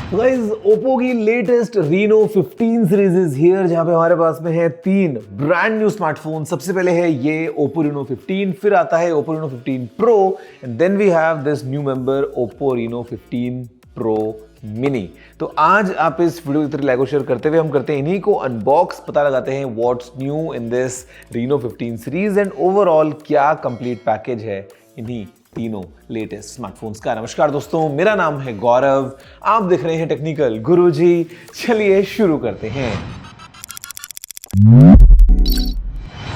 तो guys Oppo की latest Reno 15 series is here, जहां पे हमारे पास में है तीन ब्रांड न्यू स्मार्टफोन। सबसे पहले है ये Oppo Reno 15, फिर आता है Oppo Reno 15 Pro and then we have this new member Oppo Reno 15 Pro Mini। तो आज आप इस वीडियो की तरह लाइक और शेयर करते हुए हम करते हैं इन्हीं को अनबॉक्स, पता लगाते हैं what's new in this Reno 15 series and overall क्या कंप्लीट पैकेज है इन्हीं तीनों लेटेस्ट स्मार्टफोन्स का। नमस्कार दोस्तों, मेरा नाम है गौरव, आप देख रहे हैं टेक्निकल गुरुजी। चलिए शुरू करते हैं।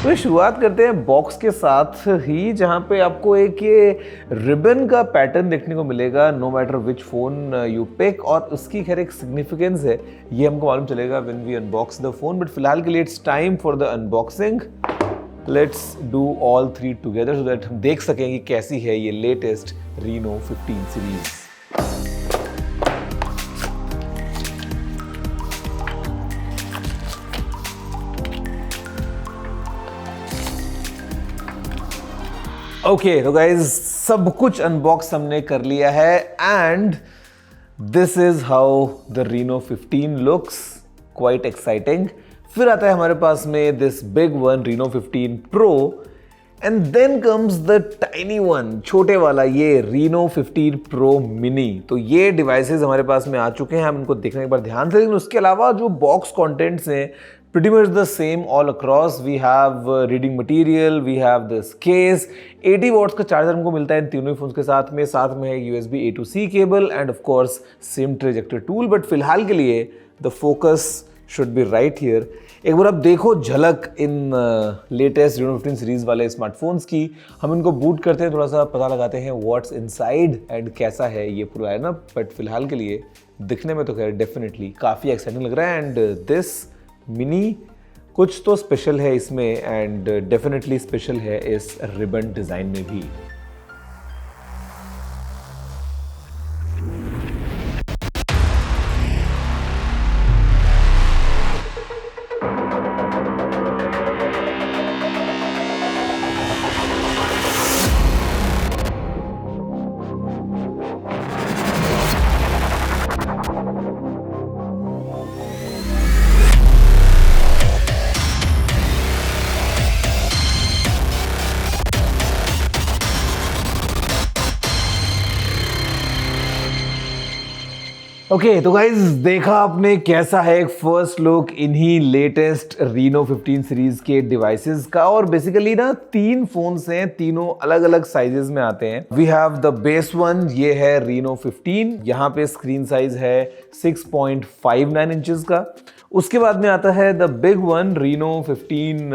तो शुरुआत करते हैं बॉक्स के साथ ही, जहां पे आपको एक ये रिबन का पैटर्न देखने को मिलेगा no matter which phone you pick, और उसकी खैर एक सिग्निफिकेंस है, ये हमको मालूम चलेगा when we unbox the phone. But फिलहाल के लिए it's time for the unboxing. Let's do all three together so that हम देख सकें कि कैसी है ये लेटेस्ट Reno 15 सीरीज। ओके तो गाइज सब कुछ अनबॉक्स हमने कर लिया है and this is how the Reno 15 looks, quite exciting. फिर आता है हमारे पास में this big one Reno 15 Pro and then comes the tiny one, छोटे वाला ये Reno 15 Pro Mini। तो ये डिवाइसेस हमारे पास में आ चुके हैं, हम इनको देखने के बाद ध्यान से। लेकिन उसके अलावा जो बॉक्स कंटेंट्स हैं pretty much the same all across. We have reading material, we have this case, 80 watts का चार्जर हमको मिलता है इन तीनों फोन्स के साथ में है USB A to C cable and of course SIM tray ejector tool. But फिलहाल के लिए the focus should be right here. एक बार आप देखो झलक इन लेटेस्ट Reno 15 सीरीज वाले स्मार्टफोन्स की। हम इनको बूट करते हैं, थोड़ा सा पता लगाते हैं व्हाट्स इनसाइड एंड कैसा है ये पूरा है ना। बट फिलहाल के लिए दिखने में तो खैर डेफिनेटली काफ़ी एक्साइटिंग लग रहा है एंड दिस मिनी कुछ तो स्पेशल है इसमें एंड डेफिनेटली स्पेशल है इस रिबन डिज़ाइन में भी। ओके तो गाइज देखा आपने कैसा है एक फर्स्ट लुक इन्हीं लेटेस्ट Reno 15 सीरीज के डिवाइसेस का। और बेसिकली ना तीन फोन्स हैं, तीनों अलग अलग साइजेस में आते हैं। We have the base one, ये है Reno 15, यहाँ पे स्क्रीन साइज है 6.59 इंचेस का। उसके बाद में आता है the big one Reno 15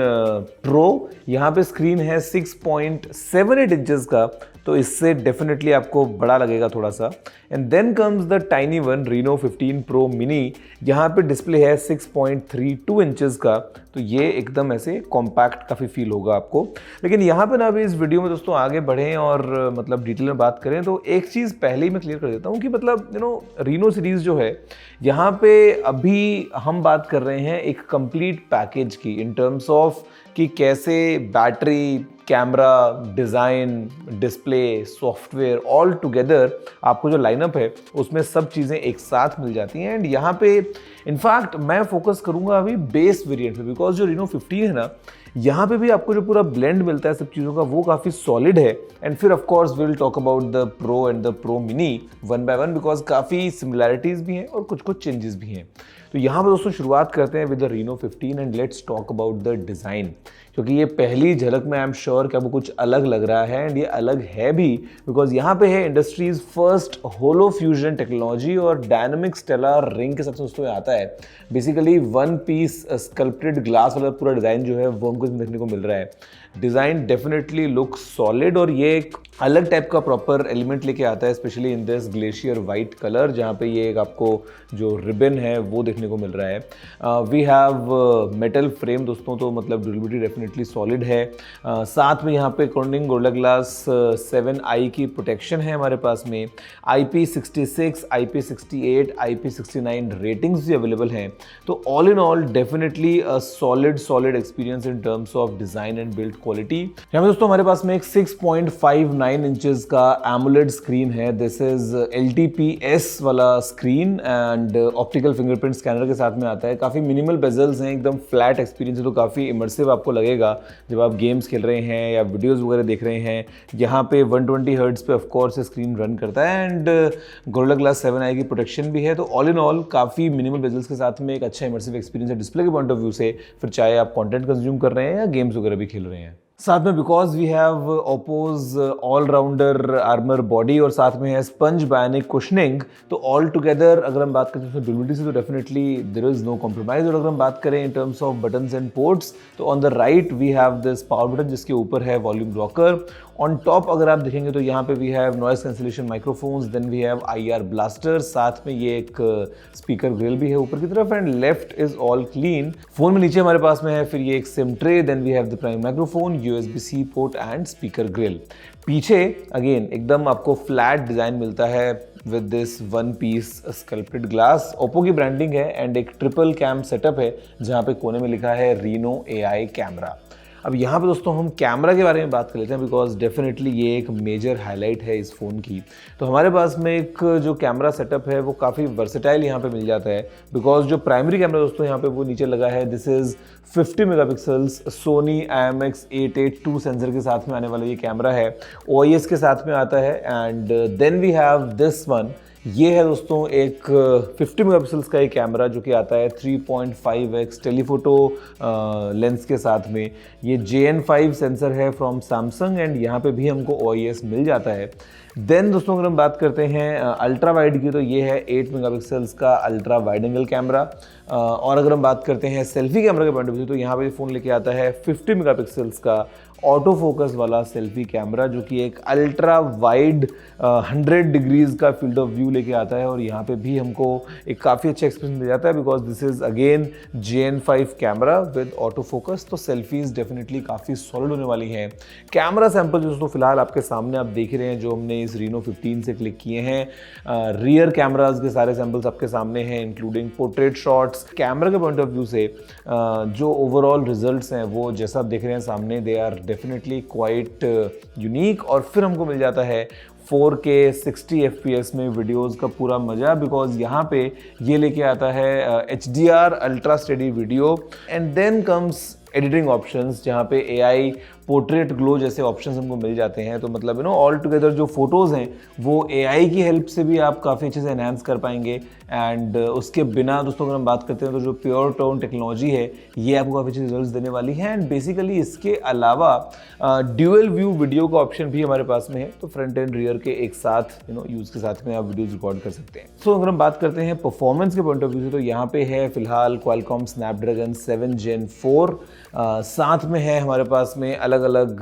Pro, यहाँ पे स्क्रीन है 6.78 इंचेस का, तो इससे डेफिनेटली आपको बड़ा लगेगा थोड़ा सा। And then comes the tiny one Reno 15 Pro Mini, यहाँ पे डिस्प्ले है 6.32 इंचेस का, तो ये एकदम ऐसे कॉम्पैक्ट काफ़ी फील होगा आपको। लेकिन यहाँ पे ना अभी इस वीडियो में दोस्तों आगे बढ़ें और मतलब डिटेल में बात करें तो एक चीज़ पहले ही मैं क्लियर कर देता हूँ कि मतलब Reno सीरीज़ जो है यहाँ पे अभी हम बात कर रहे हैं एक कंप्लीट पैकेज की, इन टर्म्स ऑफ कि कैसे battery, camera, design, display, software all together आपको जो लाइनअप है उसमें सब चीज़ें एक साथ मिल जाती हैं। एंड यहाँ पे इनफैक्ट मैं फोकस करूँगा अभी बेस वेरिएंट पे, बिकॉज जो Reno 15 है ना, यहाँ पे भी आपको जो पूरा ब्लेंड मिलता है सब चीज़ों का वो काफ़ी सॉलिड है। एंड फिर of course will talk about the pro and the Pro mini one by one, because काफ़ी सिमिलैरिटीज़ भी हैं और कुछ कुछ चेंजेस भी हैं। तो यहाँ पर दोस्तों शुरुआत करते हैं with the Reno 15 and let's talk about the design, क्योंकि ये पहली झलक में आई एम श्योर कि आपको कुछ अलग लग रहा है एंड ये अलग है भी, बिकॉज यहाँ पे है industry's first holo fusion technology और डायनामिक स्टेलर रिंग के सबसे दोस्तों आता है। Basically one piece sculpted glass वाला पूरा डिज़ाइन जो है वो हमको देखने को मिल रहा है। डिज़ाइन डेफिनेटली लुक सॉलिड और ये एक अलग टाइप का प्रॉपर एलिमेंट लेके आता है, specially in this glacier white colour, जहाँ पे ये एक आपको जो रिबन है वो देखने को मिल रहा है। वी हैव मेटल फ्रेम दोस्तों, तो मतलब ड्यूरेबिलिटी डेफिनेटली सॉलिड है। साथ में यहाँ पे कॉर्निंग गोरिल्ला ग्लास 7i की प्रोटेक्शन है हमारे पास में। IP66, IP68, IP69 रेटिंग्स भी अवेलेबल हैं। तो all in all definitely a solid experience in terms of design and build quality. यहाँ पे दोस्तों हमारे पास में एक 6.59 इंचेस का AMOLED स्क्रीन है। दिस इज LTPS वाला screen and optical fingerprint scanner के साथ में आता है। काफ़ी मिनिमल बेजल्स हैं, एकदम फ्लैट एक्सपीरियंस है, तो काफ़ी इमर्सिव आपको लगेगा जब आप गेम्स खेल रहे हैं या वीडियोस वगैरह देख रहे हैं। यहाँ पे 120 हर्ट्ज पे ऑफकोर्स स्क्रीन रन करता है एंड गोरिल्ला ग्लास 7i की प्रोटेक्शन भी है। तो ऑल इन ऑल काफ़ी मिनिमल बेजल्स के साथ में एक अच्छा इमर्सिव एक्सपीरियंस है डिस्प्ले के पॉइंट ऑफ व्यू से, फिर चाहे आप कंटेंट कंज्यूम कर रहे हैं या गेम्स वगैरह भी खेल रहे हैं। साथ में because we have Oppo's allrounder armour body और साथ में है स्पंज बायोनिक कुशनिंग, तो ऑल टुगेदर अगर हम बात करें तो ड्यूरेबिलिटी से तो definitely there is no compromise. और अगर हम बात करें in terms of buttons and ports, तो on the right we have this power button जिसके ऊपर है वॉल्यूम रॉकर। ऑन टॉप अगर आप देखेंगे तो यहाँ पे we have noise cancellation microphones, then we have IR blaster, साथ में ये एक स्पीकर ग्रिल भी है ऊपर की तरफ and left is all clean. Phone में नीचे हमारे पास में है फिर ये एक sim tray, then we have the primary microphone, USB-C port and speaker grill. पीछे अगेन एकदम आपको फ्लैट डिजाइन मिलता है with this one piece sculpted glass. Oppo की ब्रांडिंग है एंड एक ट्रिपल कैम सेटअप है जहाँ पे कोने में लिखा है Reno AI कैमरा। अब यहाँ पे दोस्तों हम कैमरा के बारे में बात कर लेते हैं बिकॉज डेफिनेटली ये एक मेजर हाईलाइट है इस फ़ोन की। तो हमारे पास में एक जो कैमरा सेटअप है वो काफ़ी वर्सेटाइल यहाँ पे मिल जाता है बिकॉज जो प्राइमरी कैमरा दोस्तों यहाँ पे वो नीचे लगा है, this is 50 megapixels Sony IMX882 sensor के साथ में आने वाला ये कैमरा है, OIS के साथ में आता है। And then we have this one, ये है दोस्तों एक 50 मेगापिक्सल्स का एक कैमरा जो कि आता है 3.5x टेलीफोटो लेंस के साथ में। ये JN5 सेंसर है फ्रॉम सैमसंग एंड यहाँ पे भी हमको OIS मिल जाता है। देन दोस्तों अगर हम बात करते हैं अल्ट्रा वाइड की, तो ये है 8 मेगापिक्सल्स का अल्ट्रा वाइड एंगल कैमरा। और अगर हम बात करते हैं सेल्फी कैमरा के पॉइंट ऑफ व्यू, तो यहाँ पे फ़ोन लेके आता है 50 मेगापिक्सल्स का ऑटो फोकस वाला सेल्फी कैमरा जो कि एक अल्ट्रा वाइड 100 डिग्रीज का फील्ड ऑफ व्यू लेके आता है। और यहाँ पे भी हमको एक काफ़ी अच्छा एक्सपीरियंस मिल जाता है because this is again JN5 camera with auto focus. तो सेल्फीज डेफिनेटली काफ़ी सॉलिड होने वाली हैं। कैमरा सैंपल जो दोस्तों फिलहाल आपके सामने आप देख रहे हैं जो हमने इस Reno 15 से क्लिक किए हैं। रियर कैमराज के सारे सैंपल्स आपके सामने हैं इंक्लूडिंग पोर्ट्रेट शॉट्स। कैमरा के पॉइंट ऑफ व्यू से जो ओवरऑल रिजल्ट्स हैं वो जैसा आप देख रहे हैं सामने, they are definitely quite unique. और फिर हमको मिल जाता है 4K 60 FPS में वीडियोस का पूरा मज़ा बिकॉज यहाँ पे ये लेके आता है HDR ultra steady video. And then comes editing options जहाँ पे AI पोर्ट्रेट ग्लो जैसे ऑप्शंस हमको मिल जाते हैं। तो मतलब ऑल टुगेदर जो फोटोज़ हैं वो AI की हेल्प से भी आप काफ़ी अच्छे से एनहांस कर पाएंगे। एंड उसके बिना दोस्तों अगर हम बात करते हैं तो जो प्योर टोन टेक्नोलॉजी है ये आपको काफ़ी अच्छे रिजल्ट्स देने वाली है। एंड बेसिकली इसके अलावा ड्यूअल व्यू वीडियो का ऑप्शन भी हमारे पास में है, तो फ्रंट एंड रियर के एक साथ यूज़ के साथ में आप वीडियोज़ रिकॉर्ड कर सकते हैं। सो अगर हम बात करते हैं परफॉर्मेंस के पॉइंट ऑफ व्यू से, तो यहाँ पे है फिलहाल Qualcomm Snapdragon 7 Gen 4, साथ में है हमारे पास में अलग अलग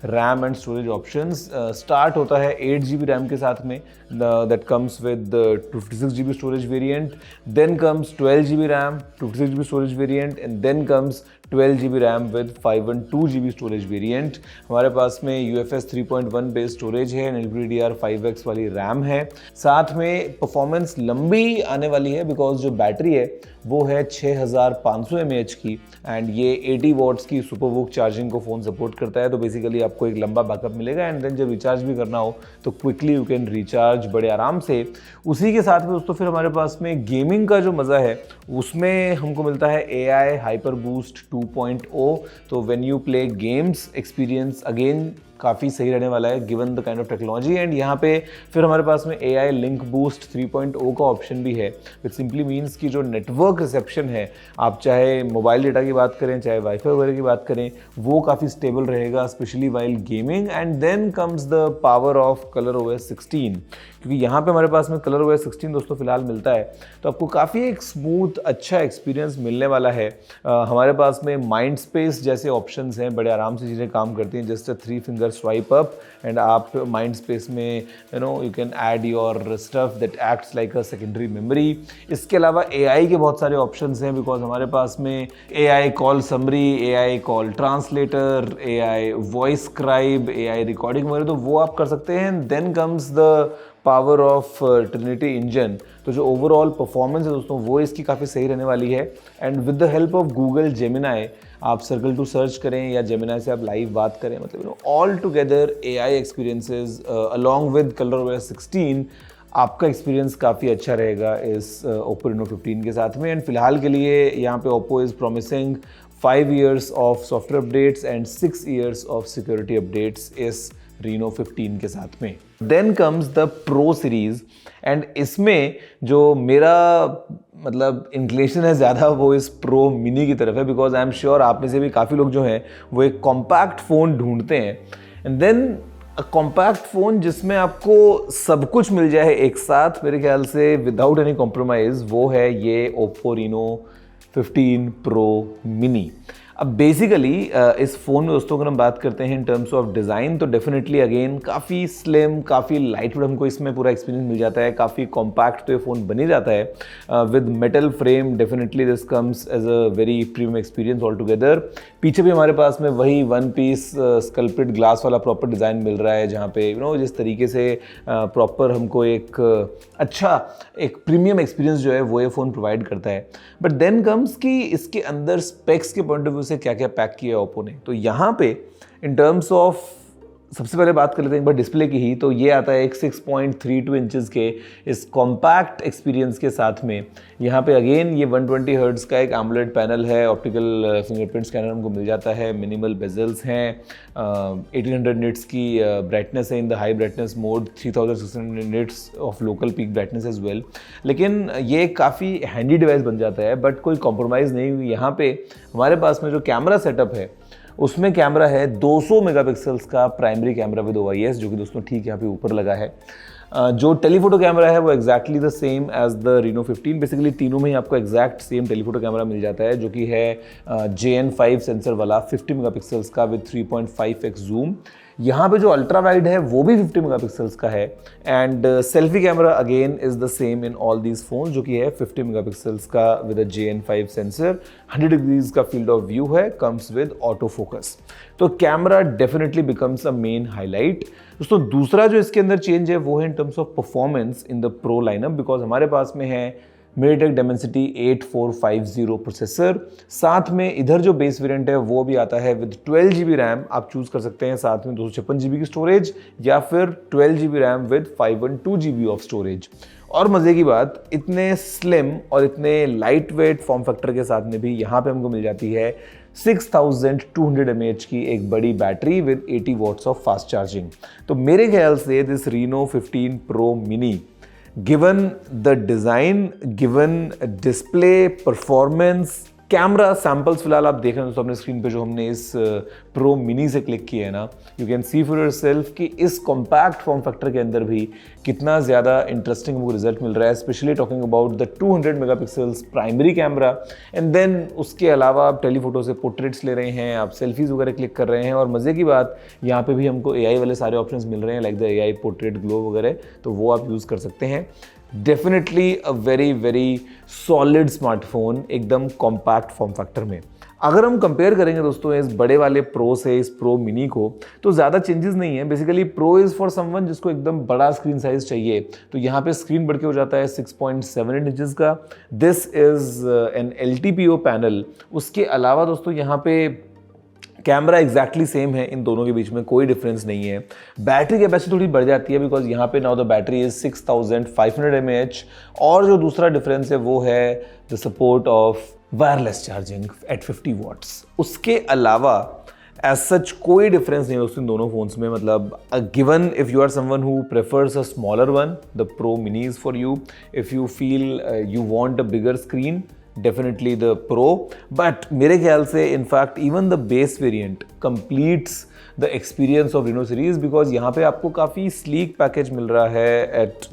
RAM and storage options. Start होता है 8GB रैम के साथ में, that comes with 256GB storage variant, then comes 12GB RAM 256GB storage variant and then comes 12GB RAM with 512GB storage variant. हमारे पास में UFS 3.1 बेस स्टोरेज है, LPDDR5X वाली रैम है। साथ में परफॉर्मेंस लंबी आने वाली है बिकॉज जो बैटरी है वो है 6500 mAh की एंड ये 80 वॉट्स की सुपरवूक चार्जिंग को फ़ोन सपोर्ट करता है। तो बेसिकली आपको एक लंबा बैकअप मिलेगा एंड देन जब रिचार्ज भी करना हो तो क्विकली यू कैन रिचार्ज बड़े आराम से। उसी के साथ में दोस्तों फिर हमारे पास में गेमिंग का जो मज़ा है उसमें हमको मिलता है AI हाइपर बूस्ट 2.0। तो when you play games experience again काफ़ी सही रहने वाला है given the kind of technology. And यहाँ पे फिर हमारे पास में AI लिंक बूस्ट 3.0 का ऑप्शन भी है, विच सिंपली मीन्स कि जो नेटवर्क रिसेप्शन है, आप चाहे मोबाइल डेटा की बात करें चाहे वाईफाई वगैरह की बात करें, वो काफ़ी स्टेबल रहेगा specially while gaming. And then comes the power of ColorOS 16, क्योंकि यहाँ पे हमारे पास में ColorOS 16 दोस्तों फिलहाल मिलता है तो आपको काफ़ी एक स्मूथ अच्छा एक्सपीरियंस मिलने वाला है। हमारे पास में माइंड स्पेस जैसे ऑप्शंस हैं, बड़े आराम से चीज़ें काम करती हैं, just 3 finger swipe up and आप माइंड स्पेस में you can add your stuff that acts like a secondary memory. इसके अलावा AI के बहुत सारे ऑप्शंस हैं बिकॉज हमारे पास में AI call summary, AI call translator, AI voice scribe, AI recording वगैरह, तो वो आप कर सकते हैं। Then comes the power of Trinity engine, तो जो ओवरऑल परफॉर्मेंस है दोस्तों वो इसकी काफ़ी सही रहने वाली है। And with the help of Google Gemini आप सर्कल टू सर्च करें या जेमिनाई से आप लाइव बात करें, मतलब all together AI experiences along with ColorOS 16 आपका एक्सपीरियंस काफ़ी अच्छा रहेगा इस Oppo Reno 15 के साथ में। एंड फिलहाल के लिए यहाँ पे Oppo is promising 5 years of software updates and 6 years of security updates इस Reno 15 के साथ में। Then comes the Pro series and इसमें जो मेरा मतलब इंक्लेशन है ज़्यादा वो इस प्रो मिनी की तरफ है, बिकॉज आई एम श्योर आप में से भी काफ़ी लोग जो हैं वो एक कॉम्पैक्ट फ़ोन ढूंढते हैं। एंड देन कॉम्पैक्ट फ़ोन जिसमें आपको सब कुछ मिल जाए एक साथ, मेरे ख्याल से विदाउट एनी कॉम्प्रोमाइज़, वो है ये Oppo Reno 15 Pro Mini। अब बेसिकली इस फ़ोन में दोस्तों अगर हम बात करते हैं इन टर्म्स ऑफ डिज़ाइन, तो डेफिनेटली अगेन काफ़ी स्लिम, काफ़ी लाइट वेट हमको इसमें पूरा एक्सपीरियंस मिल जाता है। काफ़ी कॉम्पैक्ट तो ये फ़ोन बन ही जाता है with metal frame. Definitely this comes as a very premium experience all together. पीछे भी हमारे पास में वही वन पीस स्कल्प्टेड ग्लास वाला प्रॉपर डिज़ाइन मिल रहा है, जहाँ पे जिस तरीके से प्रॉपर हमको एक अच्छा एक प्रीमियम एक्सपीरियंस जो है वो ये फ़ोन प्रोवाइड करता है। बट देन कम्स कि इसके अंदर स्पेक्स के पॉइंट ऑफ व्यू से क्या क्या पैक किया है ओप्पो ने। तो यहाँ पे इन टर्म्स ऑफ सबसे पहले बात कर लेते हैं एक बार डिस्प्ले की ही, तो ये आता है एक 6.32 इंचेस के इस कॉम्पैक्ट एक्सपीरियंस के साथ में। यहाँ पे अगेन ये 120 हर्ट्ज़ का एक AMOLED पैनल है, ऑप्टिकल फिंगरप्रिंट स्कैनर हमको मिल जाता है, मिनिमल बेजल्स हैं, 1800 निट्स की ब्राइटनेस है in the high brightness mode, 3600 nits of local peak brightness as well. लेकिन ये काफ़ी हैंडी डिवाइस बन जाता है, बट कोई कॉम्प्रोमाइज़ नहीं हुई। यहाँ पे हमारे पास में जो कैमरा सेटअप है उसमें कैमरा है 200 मेगापिक्सल्स का प्राइमरी कैमरा विद OIS, जो कि दोस्तों ठीक यहाँ पे ऊपर लगा है। जो टेलीफोटो कैमरा है वो exactly the same as the Reno 15। Basically तीनों में ही आपको एक्जैक्ट सेम टेलीफोटो कैमरा मिल जाता है, जो कि है JN5 सेंसर वाला 50 मेगापिक्सल्स का विद 3.5x जूम। यहाँ पे जो अल्ट्रा वाइड है वो भी 50 मेगापिक्सल्स का है। And selfie camera again is the same in all these phone, जो कि है 50 मेगापिक्सल्स का with a JN5 sensor. 100 degrees का फील्ड ऑफ व्यू है, कम्स विद ऑटो फोकस। तो camera definitely becomes a main highlight. दोस्तों दूसरा जो इसके अंदर चेंज है वो है in terms of performance in the pro lineup, because हमारे पास में है MediaTek Dimensity 8450 प्रोसेसर। साथ में इधर जो बेस वेरिएंट है वो भी आता है विद 12 GB रैम, आप चूज कर सकते हैं, साथ में 256 GB की स्टोरेज या फिर 12 GB RAM with 512 GB of storage. और मज़े की बात, इतने स्लिम और इतने लाइट वेट फॉर्म फैक्टर के साथ में भी यहाँ पे हमको मिल जाती है 6200 mAh की एक बड़ी battery with 80 watts of fast charging. तो मेरे ख्याल से this Reno 15 Pro Mini, given the design, given display, performance, camera samples फिलहाल आप देख रहे हैं दोस्तों अपने स्क्रीन पे जो हमने इस प्रो मिनी से क्लिक किया है ना, you can see for yourself कि इस कॉम्पैक्ट फॉर्म फैक्टर के अंदर भी कितना ज़्यादा इंटरेस्टिंग हमको रिजल्ट मिल रहा है, specially talking about the 200 megapixels primary camera. And then उसके अलावा आप टेलीफोटो से पोर्ट्रेट्स ले रहे हैं, आप सेल्फीज़ वगैरह क्लिक कर रहे हैं। और मज़े की बात, यहाँ पे भी हमको AI वाले सारे ऑप्शंस मिल रहे हैं, like the AI portrait glow वगैरह, तो वो आप यूज़ कर सकते हैं। Definitely a very very solid smartphone, एकदम कॉम्पैक्ट फॉर्म फैक्टर में। अगर हम कंपेयर करेंगे दोस्तों इस बड़े वाले प्रो से इस प्रो मिनी को, तो ज़्यादा चेंजेस नहीं है। Basically pro is for someone जिसको एकदम बड़ा स्क्रीन साइज चाहिए, तो यहाँ पे स्क्रीन बढ़ के हो जाता है 6.78 इंचेस का। This is an LTPO panel. उसके अलावा दोस्तों यहाँ पे कैमरा एग्जैक्टली सेम है, इन दोनों के बीच में कोई डिफरेंस नहीं है। बैटरी कैपेसिटी थोड़ी बढ़ जाती है, बिकॉज यहाँ पे now the battery is 6500 mAh। और जो दूसरा डिफरेंस है वो है the support of wireless charging at 50 watts. उसके अलावा एज सच कोई डिफरेंस नहीं है दोस्तों इन दोनों फोन्स में। मतलब given if you are someone who prefers a smaller one, the Pro Mini is for you. If you feel you want a bigger screen, definitely the Pro, but मेरे ख्याल से in fact even the base variant completes the experience of Reno series, because यहाँ पे आपको काफ़ी sleek package मिल रहा है at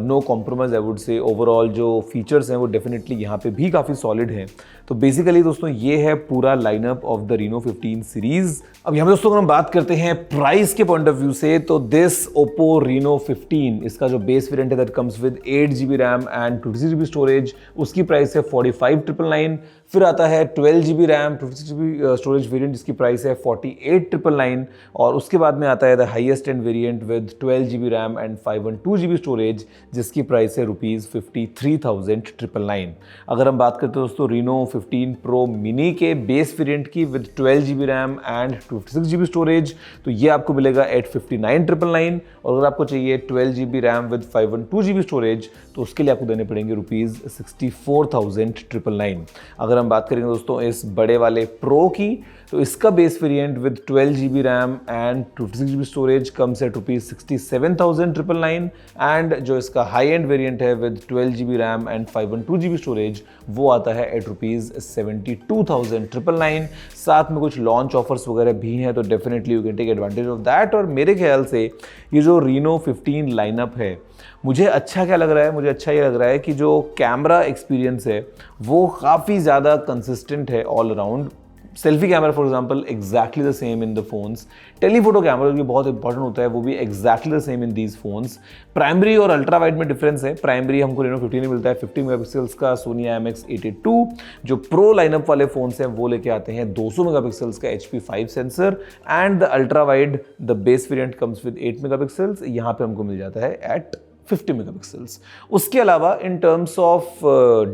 no compromise I would say। overall जो फीचर्स हैं वो डेफिनेटली यहाँ पे भी काफ़ी सॉलिड हैं। तो बेसिकली दोस्तों ये है पूरा lineup of the Reno 15 series. अब यहाँ पे दोस्तों अगर हम बात करते हैं प्राइस के पॉइंट ऑफ व्यू से, तो दिस Oppo Reno 15 इसका जो बेस वेरिएंट है that comes with 8GB RAM and 256GB storage, उसकी प्राइस है 45,999। फिर आता है 12GB RAM 256GB storage variant जिसकी प्राइस है 48,999। और उसके बाद में आता है the highest end variant with 12GB RAM and 512GB storage जिसकी प्राइस है ₹53,999। अगर हम बात करते हैं दोस्तों Reno 15 Pro Mini के बेस वेरिएंट की with 12GB RAM and 256GB storage, तो ये आपको मिलेगा एट 59,999। और अगर आपको चाहिए 12GB RAM with 512GB storage, तो उसके लिए आपको देने पड़ेंगे ₹64,999। अगर हम बात करेंगे दोस्तों इस बड़े वाले प्रो की, तो इसका base variant with 12GB RAM and 256GB storage comes at ₹67,999। And जो इसका हाई एंड वेरिएंट है with 12GB RAM and 512GB storage, वो आता है एट ₹72,999। साथ में कुछ लॉन्च ऑफर्स वगैरह भी हैं, तो definitely you can take advantage of that. और मेरे ख्याल से ये जो Reno 15 लाइनअप है, मुझे अच्छा क्या लग रहा है, मुझे अच्छा ये लग रहा है कि जो कैमरा एक्सपीरियंस है वो काफ़ी ज़्यादा कंसिस्टेंट है all around. Selfie camera for example exactly the same in the phones. Telephoto camera जो कि बहुत इंपॉर्टेंट होता है, वो भी exactly the same in these phones. Primary और अल्ट्रा वाइड में डिफरेंस है। प्राइमरी हमको Reno 15 में मिलता है 50 मेगापिक्सल्स का Sony IMX82। जो प्रो लाइनअप वाले फोन्स हैं वो लेके आते हैं 200 मेगापिक्सल्स का HP5 sensor. And the ultra wide the base variant comes with 8 megapixels, यहाँ पे हमको मिल जाता है एट 50 मेगापिक्सल्स। उसके अलावा इन टर्म्स ऑफ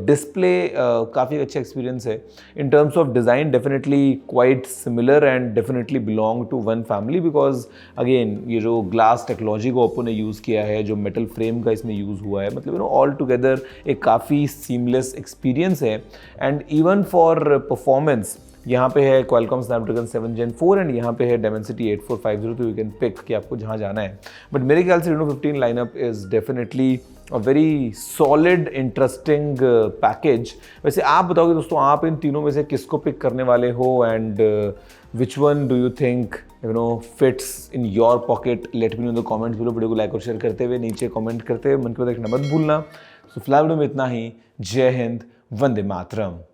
डिस्प्ले काफ़ी अच्छा एक्सपीरियंस है। In terms of design definitely quite similar and definitely belong to one family, because again ये जो ग्लास टेक्नोलॉजी को ओप्पो ने यूज़ किया है, जो मेटल फ्रेम का इसमें यूज़ हुआ है, मतलब ऑल टुगेदर एक काफ़ी सीमलेस एक्सपीरियंस है। एंड इवन फॉर परफॉर्मेंस यहाँ पे है Qualcomm Snapdragon 7 Gen 4 एंड यहाँ पे है Dimensity 8450, तो यू कैन पिक कि आपको जहाँ जाना है। बट मेरे ख्याल से Reno 15 lineup is definitely a very solid interesting package. वैसे आप बताओगे दोस्तों, आप इन तीनों में से किसको पिक करने वाले हो and which one do you think fits in your pocket? Let me know in the comments below. Video को लाइक और शेयर करते हुए नीचे कमेंट करते हुए मन की बात रखना मत भूलना। सो फिलहाल वीडियो में इतना ही। जय हिंद, वंदे मातरम।